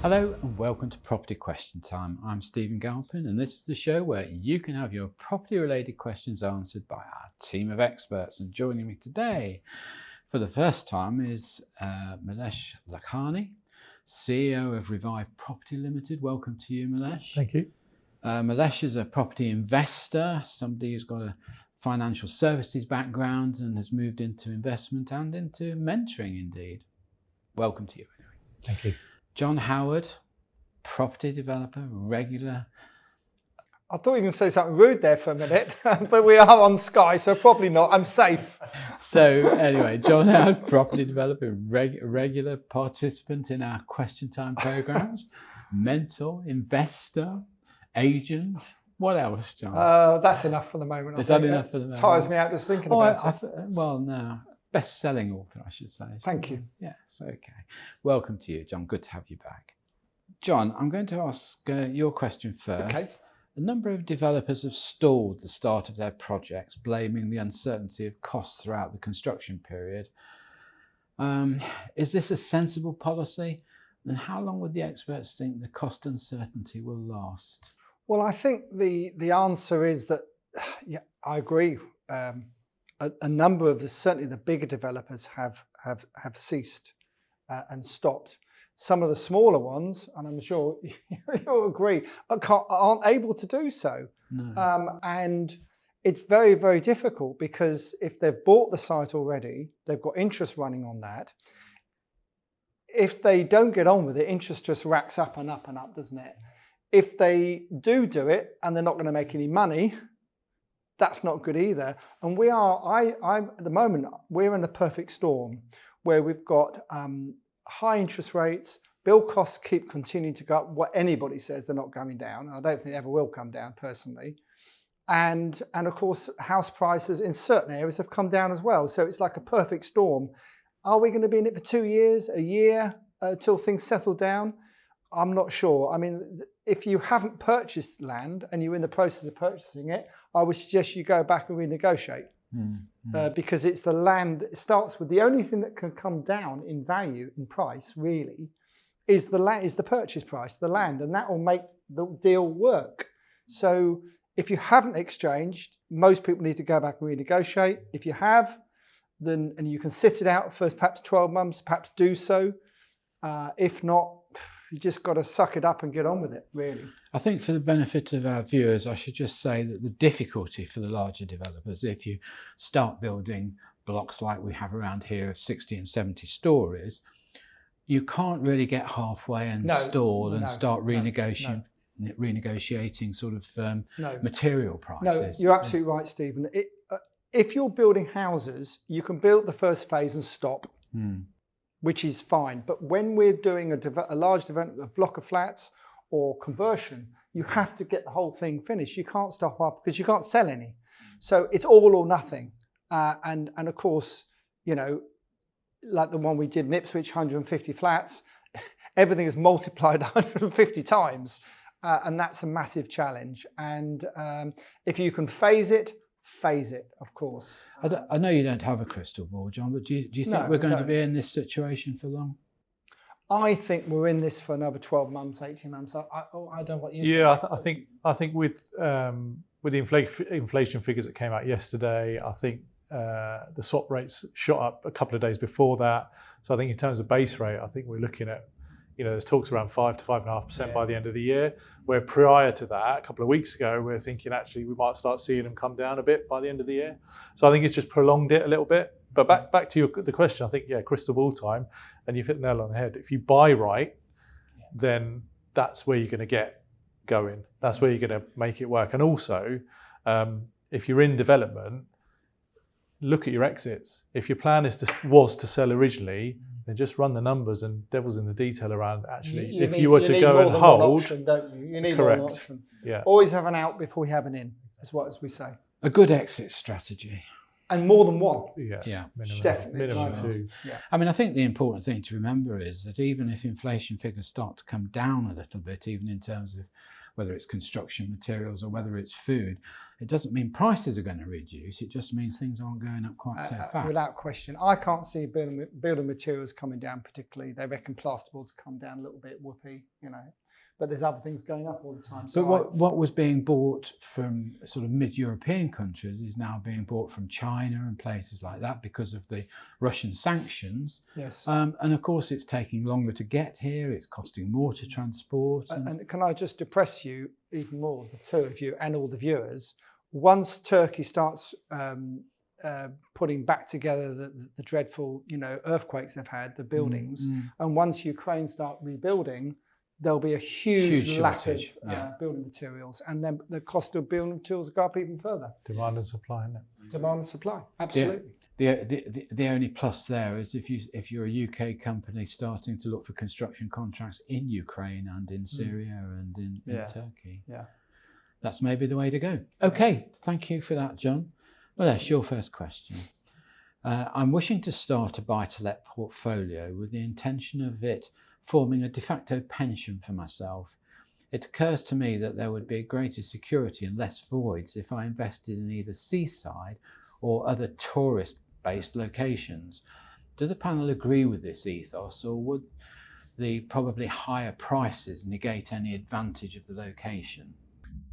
Hello and welcome to Property Question Time. I'm Stephen Galpin and this is the show where you can have your property related questions answered by our team of experts. And joining me today for the first time is Milesh Lakhani, CEO of Revive Property Limited. Welcome to you, Milesh. Thank you. Milesh is a property investor, somebody who's got a financial services background and has moved into investment and into mentoring indeed. Welcome to you. Thank you. John Howard, property developer, regular. I thought you were going to say something rude there for a minute, but we are on Sky, so probably not. I'm safe. So anyway, John Howard, property developer, regular participant in our question time programs, mentor, investor, agent. What else, John? That's enough for the moment. Is that enough for the moment? Tires me out just thinking about it. Well, no. Best-selling author, I should say. Thank you. Yes, okay. Welcome to you, John. Good to have you back. John, I'm going to ask your question first. Okay. A number of developers have stalled the start of their projects, blaming the uncertainty of costs throughout the construction period. Is this a sensible policy? And how long would the experts think the cost uncertainty will last? Well, I think the answer is that, yeah, I agree. A number of certainly the bigger developers have ceased and stopped. Some of the smaller ones, and I'm sure you'll agree, aren't able to do so. No. And it's very, very difficult because if they've bought the site already, they've got interest running on that. If they don't get on with it, interest just racks up and up and up, doesn't it? If they do it and they're not going to make any money, that's not good either. And I'm at the moment, we're in the perfect storm where we've got high interest rates, build costs keep continuing to go up. What anybody says, they're not going down. I don't think they ever will come down personally. And of course, house prices in certain areas have come down as well. So it's like a perfect storm. Are we going to be in it for 2 years, a year, till things settle down? I'm not sure. I mean, if you haven't purchased land and you're in the process of purchasing it, I would suggest you go back and renegotiate because it's the land. It starts with the only thing that can come down in value, in price, really, is the purchase price, the land, and that will make the deal work. So if you haven't exchanged, most people need to go back and renegotiate. If you have, then and you can sit it out for perhaps 12 months, perhaps do so. If not, you just got to suck it up and get on with it, really. I think for the benefit of our viewers, I should just say that the difficulty for the larger developers, if you start building blocks like we have around here of 60 and 70 stories, you can't really get halfway and stall and start renegotiating sort of material prices. No, you're absolutely right, Stephen. If you're building houses, you can build the first phase and stop. Which is fine. But when we're doing a large development, a block of flats or conversion, you have to get the whole thing finished. You can't stop off because you can't sell any. So it's all or nothing. And of course, you know, like the one we did in Ipswich, 150 flats, everything is multiplied 150 times. And that's a massive challenge. And if you can phase it, of course. I know you don't have a crystal ball, John, but do you think we're going to be in this situation for long? I think we're in this for another 12 months, 18 months. I don't know what you think. Yeah, I think with the inflation figures that came out yesterday, I think the swap rates shot up a couple of days before that. So I think in terms of base rate, I think we're looking at, you know, there's talks around 5 to 5.5% by the end of the year, where prior to that, a couple of weeks ago, we were thinking actually we might start seeing them come down a bit by the end of the year. So I think it's just prolonged it a little bit. But back to the question, I think, yeah, crystal ball time, and you've hit the nail on the head. If you buy right, then that's where you're going to get going. That's where you're going to make it work. And also, if you're in development, look at your exits. If your plan was to sell originally, then just run the numbers and devil's in the detail around actually. You were to go and hold, option, don't you? You need correct. More than option. Yeah. Always have an out before you have an in, as we say. A good exit strategy. And more than one. Yeah. Definitely. Two. Yeah. I mean, I think the important thing to remember is that even if inflation figures start to come down a little bit, even in terms of whether it's construction materials or whether it's food, it doesn't mean prices are going to reduce. It just means things aren't going up quite so fast. Without question. I can't see building materials coming down particularly. They reckon plasterboard's come down a little bit, whoopee, you know. But there's other things going up all the time. So what was being bought from sort of mid-European countries is now being bought from China and places like that because of the Russian sanctions. Yes. And of course, it's taking longer to get here. It's costing more to transport. And can I just depress you even more, the two of you and all the viewers? Once Turkey starts putting back together the dreadful, you know, earthquakes they've had, the buildings, and once Ukraine start rebuilding, there'll be a huge lack of building materials, and then the cost of building materials go up even further. Demand and supply, isn't it? Demand and supply, absolutely. The only plus there is if you're a UK company starting to look for construction contracts in Ukraine and in Syria and in Turkey. Yeah. That's maybe the way to go. Okay, thank you for that, John. Milesh, your first question. I'm wishing to start a buy-to-let portfolio with the intention of it forming a de facto pension for myself. It occurs to me that there would be greater security and less voids if I invested in either seaside or other tourist-based locations. Do the panel agree with this ethos, or would the probably higher prices negate any advantage of the location?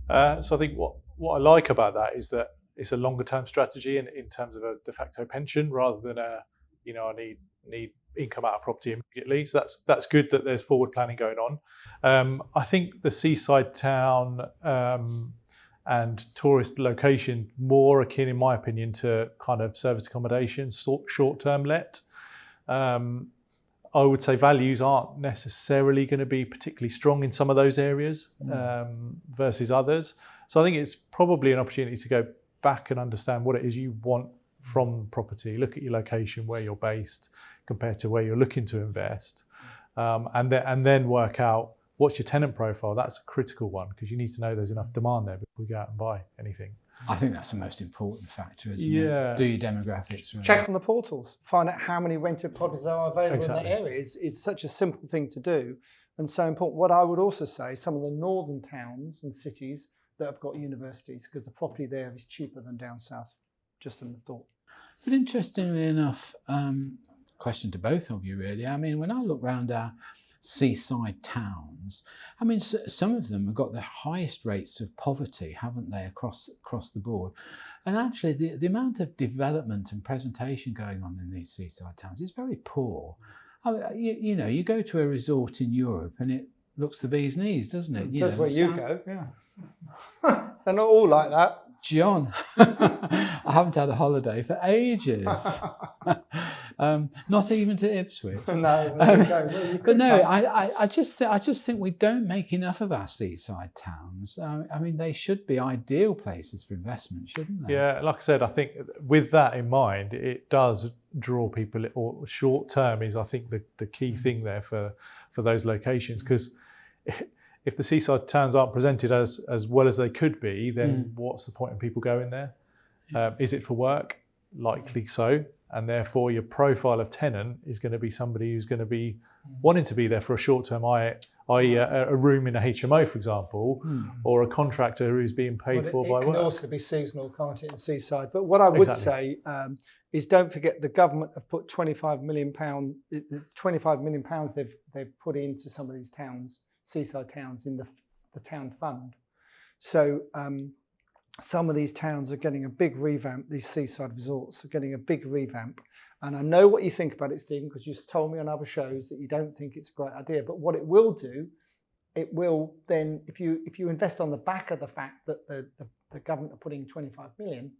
So I think what I like about that is that it's a longer term strategy in terms of a de facto pension rather than I need income out of property immediately. So that's good that there's forward planning going on. I think the seaside town and tourist location more akin, in my opinion, to kind of service accommodation, short-term let. I would say values aren't necessarily going to be particularly strong in some of those areas versus others. So I think it's probably an opportunity to go back and understand what it is you want from property, look at your location, where you're based compared to where you're looking to invest, and then work out what's your tenant profile. That's a critical one because you need to know there's enough demand there before we go out and buy anything. I think that's the most important factor, isn't it? Do your demographics right. Check on the portals, find out how many rented properties there are available in that area. It's such a simple thing to do and so important. What I would also say, some of the northern towns and cities that have got universities, because the property there is cheaper than down south, just in the thought. But interestingly enough, question to both of you really, I mean, when I look around our seaside towns, I mean, some of them have got the highest rates of poverty, haven't they, across the board? And actually the amount of development and presentation going on in these seaside towns is very poor. I mean, you know, you go to a resort in Europe and it looks the bee's knees, doesn't it? That's where you go, yeah. They're not all like that. John, I haven't had a holiday for ages. Not even to Ipswich. No, but no, I just think we don't make enough of our seaside towns. I mean, they should be ideal places for investment, shouldn't they? Yeah, like I said, I think with that in mind, it does draw people. Or short term is, I think, the key thing there for those locations, because if the seaside towns aren't presented as well as they could be, then what's the point in people going there? Is it for work? Likely so. And therefore your profile of tenant is going to be somebody who's going to be wanting to be there for a short term, i.e. a room in a HMO, for example, or a contractor who's being paid for by work. It can also be seasonal, can't it, in seaside? But what I would say is, don't forget the government have put £25 million. It's £25 million they've put into some of these towns, seaside towns, in the town fund. So some of these towns are getting a big revamp. These seaside resorts are getting a big revamp. And I know what you think about it, Stephen, because you've told me on other shows that you don't think it's a great idea. But what it will do, it will then, if you invest on the back of the fact that the government are putting 25 million,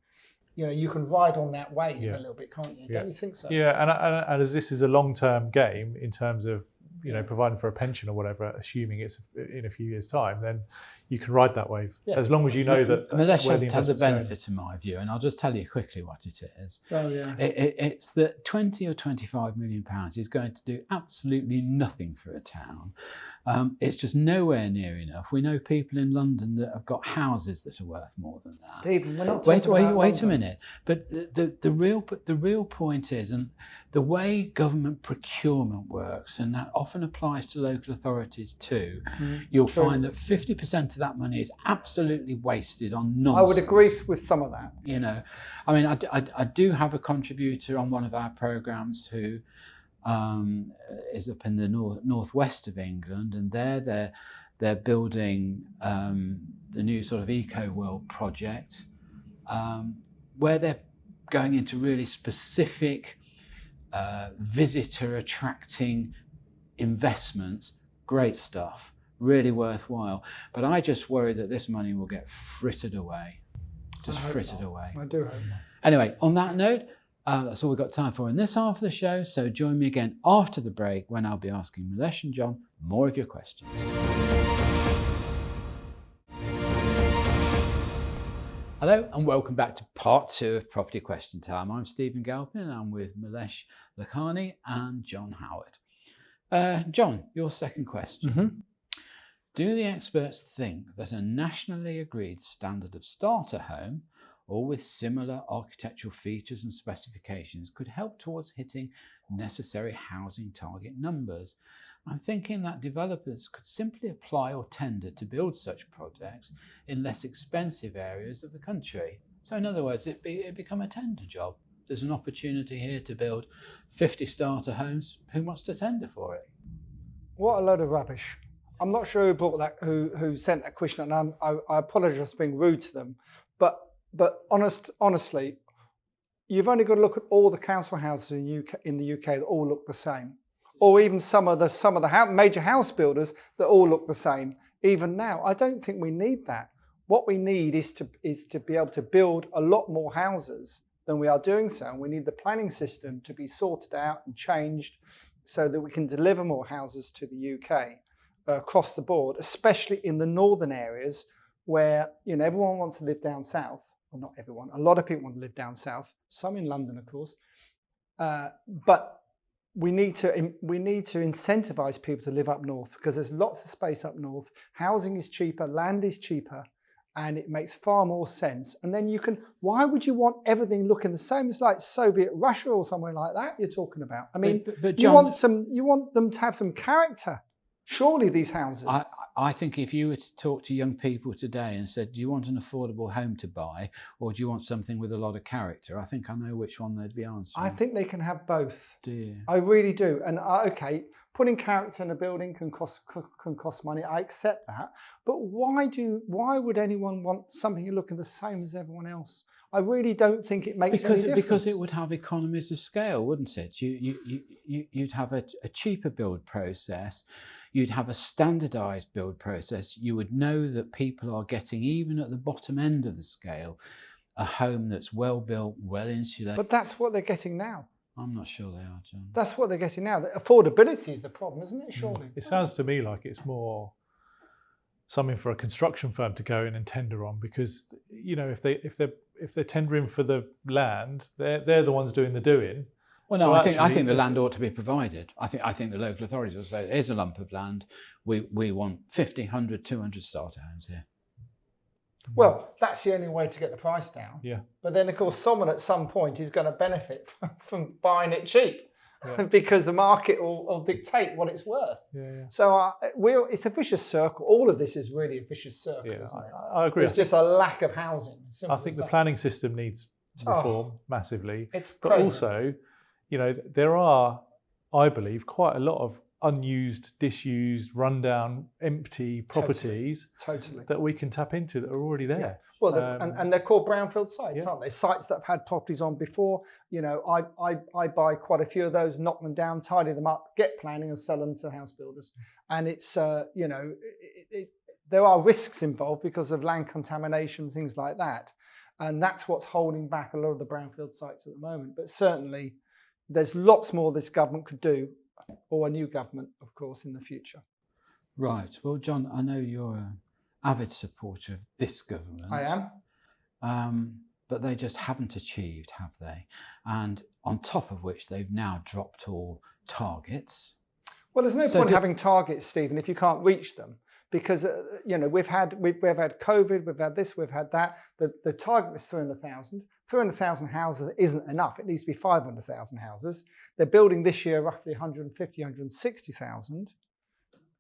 you know, you can ride on that wave a little bit, can't you? Don't you think so? Yeah, and as this is a long-term game in terms of, you know, providing for a pension or whatever, assuming it's in a few years' time, then you can ride that wave as long as you know that. Milesh has the benefit, in my view, and I'll just tell you quickly what it is. Oh yeah. It's that 20 or 25 million pounds is going to do absolutely nothing for a town, It's just nowhere near enough. We know people in London that have got houses that are worth more than that. Stephen, we're not talking about Wait a London. minute. But the real point is, and the way government procurement works, and that often applies to local authorities too, you'll True. find that 50% of that money is absolutely wasted on nonsense. I would agree with some of that. You know, I mean, I do have a contributor on one of our programs who is up in the northwest of England, and they're building the new sort of Eco World project, where they're going into really specific visitor attracting investments. Great stuff, really worthwhile. But I just worry that this money will get frittered away, just frittered away. I do hope not. Anyway, on that note, that's all we've got time for in this half of the show. So join me again after the break when I'll be asking Milesh and John more of your questions. Hello and welcome back to part 2 of Property Question Time. I'm Stephen Galpin and I'm with Milesh Lakhani and John Howard. John, your second question. Do the experts think that a nationally agreed standard of starter home or with similar architectural features and specifications could help towards hitting necessary housing target numbers? I'm thinking that developers could simply apply or tender to build such projects in less expensive areas of the country. So in other words, it'd become a tender job. There's an opportunity here to build 50 starter homes. Who wants to tender for it? What a load of rubbish. I'm not sure who brought that, who sent that question, and I apologise for being rude to them, but honestly, you've only got to look at all the council houses in the UK that all look the same, or even some of the major house builders that all look the same. Even now, I don't think we need that. What we need is to be able to build a lot more houses than we are doing so, and we need the planning system to be sorted out and changed so that we can deliver more houses to the UK across the board, especially in the northern areas where everyone wants to live down south. Well, not everyone. A lot of people want to live down south. Some in London, of course. But we need to incentivise people to live up north because there's lots of space up north. Housing is cheaper, land is cheaper, and it makes far more sense. And then why would you want everything looking the same? It's like Soviet Russia or somewhere like that you're talking about. I mean, but John, you want them to have some character. Surely these houses. I think if you were to talk to young people today and said, do you want an affordable home to buy or do you want something with a lot of character? I think I know which one they'd be answering. I think they can have both. Do you? I really do. And okay, putting character in a building can cost money. I accept that. But why would anyone want something looking the same as everyone else? I really don't think it makes any difference. Because it would have economies of scale, wouldn't it? You'd have a cheaper build process. You'd have a standardised build process. You would know that people are getting, even at the bottom end of the scale, a home that's well built, well insulated. But that's what they're getting now. I'm not sure they are, John. That's what they're getting now. The affordability is the problem, isn't it? Surely. It sounds to me like it's more something for a construction firm to go in and tender on, because if they're tendering for the land, they're the ones doing the doing. Well, no, so I think the land ought to be provided. I think the local authorities will say, here's a lump of land. We want 50, 100, 200 starter homes here. Well, that's the only way to get the price down. Yeah. But then, of course, someone at some point is going to benefit from buying it cheap because the market will dictate what it's worth. Yeah. So it's a vicious circle. All of this is really a vicious circle, isn't it? I agree. It's just a lack of housing. I think the planning system needs reform massively. It's but crazy. Also, there are, I believe, quite a lot of unused, disused, rundown, empty properties totally that we can tap into that are already there. Yeah. Well, and they're called brownfield sites, aren't they? Sites that have had properties on before. I buy quite a few of those, knock them down, tidy them up, get planning, and sell them to house builders. And it's there are risks involved because of land contamination, things like that, and that's what's holding back a lot of the brownfield sites at the moment. But certainly, there's lots more this government could do, or a new government, of course, in the future. Right. Well, John, I know you're an avid supporter of this government. I am. But they just haven't achieved, have they? And on top of which, they've now dropped all targets. Well, there's no So point having targets, Stephen, if you can't reach them. Because we've had COVID, we've had this, we've had that. The target was 300,000. 300,000 houses isn't enough. It needs to be 500,000 houses. They're building this year roughly 150, 160,000.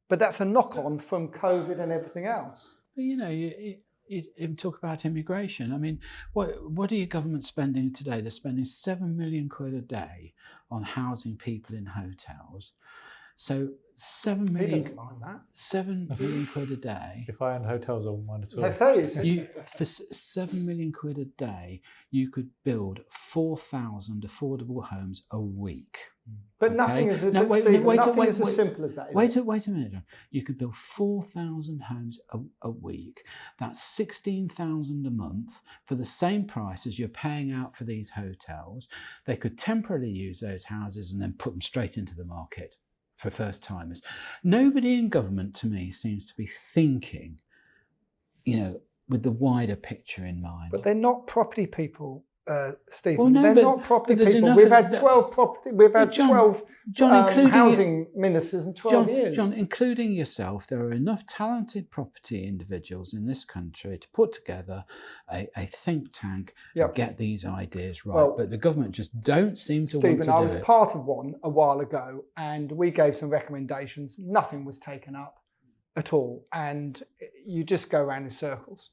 But that's a knock-on from COVID and everything else. But you even talk about immigration. I mean, what are your government spending today? They're spending 7 million quid a day on housing people in hotels. So 7 million. He doesn't mind that. 7 million quid a day. If I owned hotels, I wouldn't mind at all. Let's tell you. For 7 million quid a day, you could build 4,000 affordable homes a week. But nothing is as simple as that. Wait a minute, John. You could build 4,000 homes a week. That's 16,000 a month for the same price as you're paying out for these hotels. They could temporarily use those houses and then put them straight into the market for first timers. Nobody in government, to me, seems to be thinking, with the wider picture in mind. But they're not property people, Stephen. Well, no, they're not property people. We've had 12 property. We've had 12 housing ministers in 12 years. John, including yourself, there are enough talented property individuals in this country to put together a think tank and get these ideas right. But the government just don't seem to want to do it. Stephen, I was part of one a while ago, and we gave some recommendations. Nothing was taken up at all, and you just go around in circles.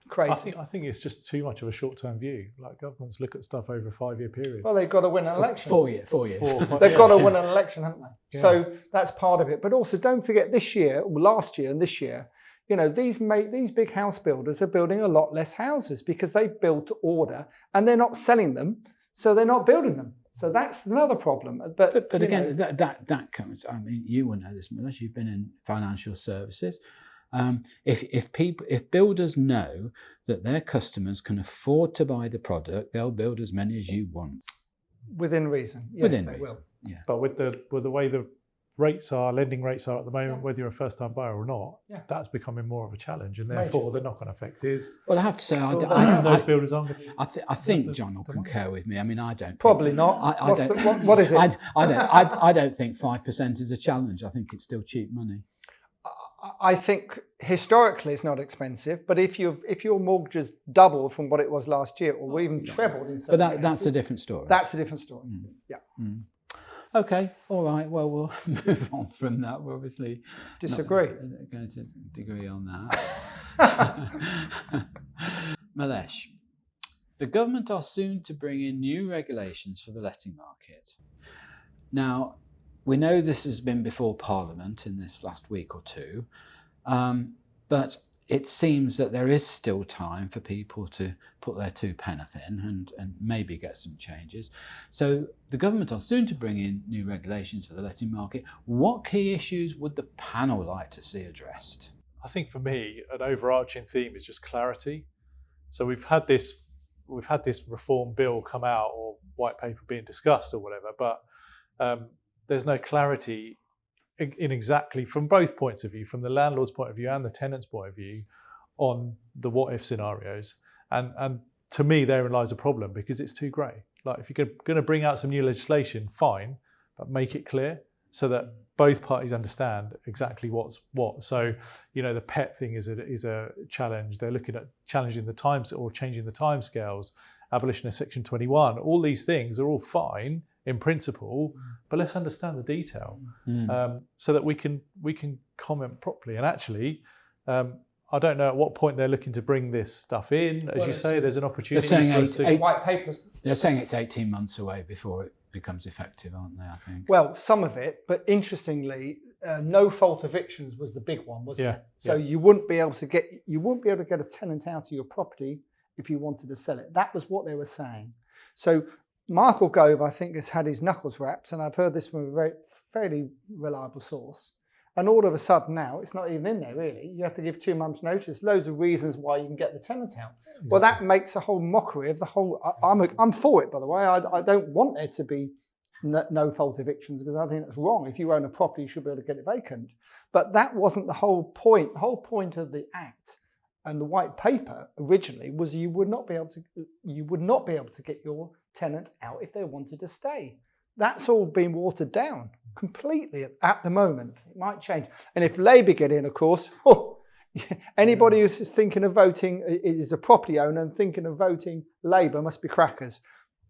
Crazy. I think it's just too much of a short-term view. Like governments look at stuff over a 5-year period. Well, they've got to win an election. 4 years. They've got to win an election, haven't they? Yeah. So that's part of it. But also, don't forget this year, or last year and this year, these big house builders are building a lot less houses because they've built to order and they're not selling them, so they're not building them. So that's another problem. But again, that comes. I mean, you will know this, Milesh. You've been in financial services. If builders know that their customers can afford to buy the product, they'll build as many as you want. Within reason, yes, they will. Yeah. But with the way the lending rates are at the moment, whether you're a first-time buyer or not, that's becoming more of a challenge, and therefore the knock-on effect is. Well, I have to say, those builders aren't. I think John will concur with me. I mean, I don't. Probably not. What is it? I don't think 5% is a challenge. I think it's still cheap money. I think historically it's not expensive, but if your mortgage is double from what it was last year, or even trebled in some cases, that's a different story. That's a different story. Yeah. Okay. All right. Well, we'll move on from that. We're obviously disagree. Not going to disagree on that. Milesh, the government are soon to bring in new regulations for the letting market. Now, we know this has been before Parliament in this last week or two, but it seems that there is still time for people to put their 2 penneth in and maybe get some changes. So the government are soon to bring in new regulations for the letting market. What key issues would the panel like to see addressed? I think for me, an overarching theme is just clarity. So we've had this reform bill come out, or white paper being discussed or whatever, but there's no clarity in exactly, from both points of view, from the landlord's point of view and the tenant's point of view, on the what-if scenarios. And to me, therein lies a problem, because it's too grey. Like, if you're going to bring out some new legislation, fine, but make it clear so that both parties understand exactly what's what. So, the pet thing is a challenge. They're looking at challenging the times, or changing the timescales, abolition of Section 21. All these things are all fine in principle, but let's understand the detail so that we can comment properly. And actually, I don't know at what point they're looking to bring this stuff in. As you say, there's an opportunity for us to... White papers. They're saying it's 18 months away before it becomes effective, aren't they, I think? Well, some of it, but interestingly, no fault evictions was the big one, wasn't it? So you wouldn't be able to get a tenant out of your property if you wanted to sell it. That was what they were saying. So Michael Gove, I think, has had his knuckles wrapped, and I've heard this from a fairly reliable source. And all of a sudden now, it's not even in there, really. You have to give 2 months' notice, loads of reasons why you can get the tenant out. Exactly. Well, that makes a whole mockery of the whole... I'm for it, by the way. I don't want there to be no-fault evictions, because I think that's wrong. If you own a property, you should be able to get it vacant. But that wasn't the whole point. The whole point of the Act and the white paper originally was you would not be able to get your tenant out if they wanted to stay. That's all been watered down completely at the moment. It might change. And if Labour get in, of course, anybody who's thinking of voting, is a property owner and thinking of voting Labour must be crackers,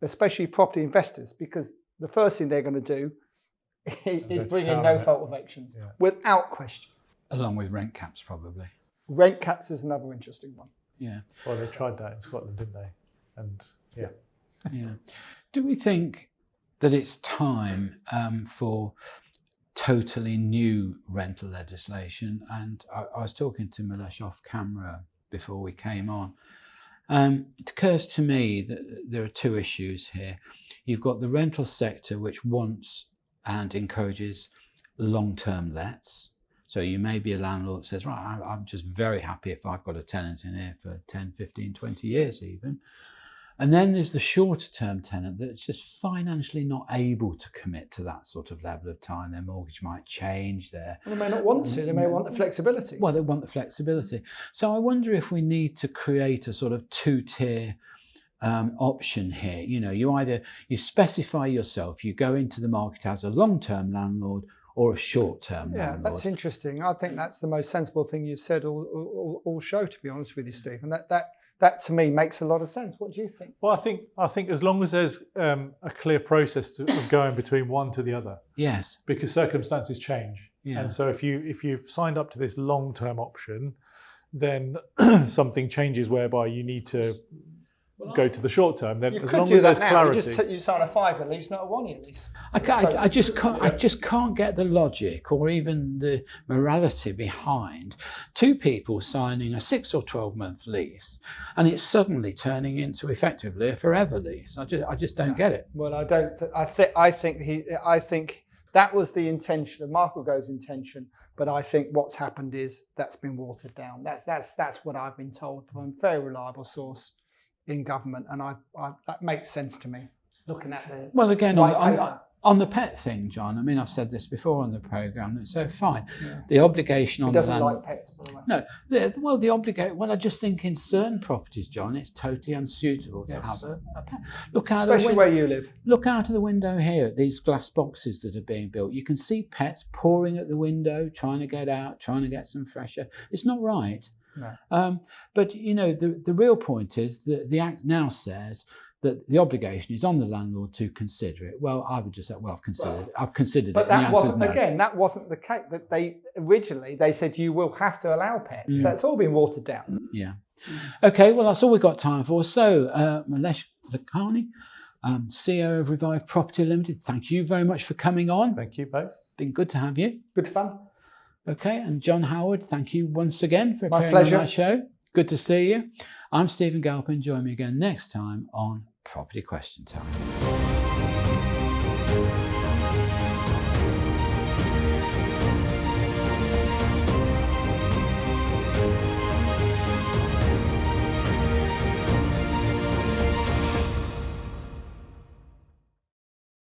especially property investors, because the first thing they're going to do is bring in no-fault evictions, without question. Along with rent caps, probably. Rent caps is another interesting one. Yeah. Well, they tried that in Scotland, didn't they? And yeah. Do we think that it's time for totally new rental legislation? And I was talking to Milesh off camera before we came on. It occurs to me that there are two issues here. You've got the rental sector, which wants and encourages long-term lets. So you may be a landlord that says, right, I'm just very happy if I've got a tenant in here for 10, 15, 20 years even. And then there's the shorter term tenant that's just financially not able to commit to that sort of level of time. Their mortgage might change. Well, they may not want to. They may want the flexibility. Well, they want the flexibility. So I wonder if we need to create a sort of two-tier option here. You know, you specify yourself, you go into the market as a long-term landlord or a short-term landlord. Yeah, that's interesting. I think that's the most sensible thing you've said all show, to be honest with you, Steve. And that to me makes a lot of sense. What do you think? Well, I think as long as there's a clear process of going between one to the other. Yes. Because circumstances change. Yeah. And so if you've signed up to this long-term option, then something changes whereby you need to go to the short term. Then as long as there's clarity, you sign a 5-year lease, not a 1-year lease. I just can't get the logic or even the morality behind two people signing a 6 or 12-month lease, and it's suddenly turning into effectively a forever lease. I just don't get it. Well, I don't. I think that was the intention of Michael Gove's intention. But I think what's happened is that's been watered down. That's what I've been told from a very reliable source in government, and that makes sense to me. Looking at the again on the pet thing, John. I mean, I've said this before on the programme. So fine, the obligation on the landlord. He doesn't like pets, by the way. No, the obligation. Well, I just think in certain properties, John, it's totally unsuitable to have a pet. Look out, especially where you live. Look out of the window here at these glass boxes that are being built. You can see pets pouring at the window, trying to get out, trying to get some fresh air. It's not right. No. But you know, the real point is that the Act now says that the obligation is on the landlord to consider it. Well, I would just say, I've considered but it. But that wasn't the case. That they originally said you will have to allow pets. That's all been watered down. Yeah. Okay. Well, that's all we've got time for. So, Milesh Lakhani, CEO of Revive Property Limited. Thank you very much for coming on. Thank you both. Been good to have you. Good fun. Okay, and John Howard, thank you once again for appearing on our show. Good to see you. I'm Stephen Galpin. Join me again next time on Property Question Time.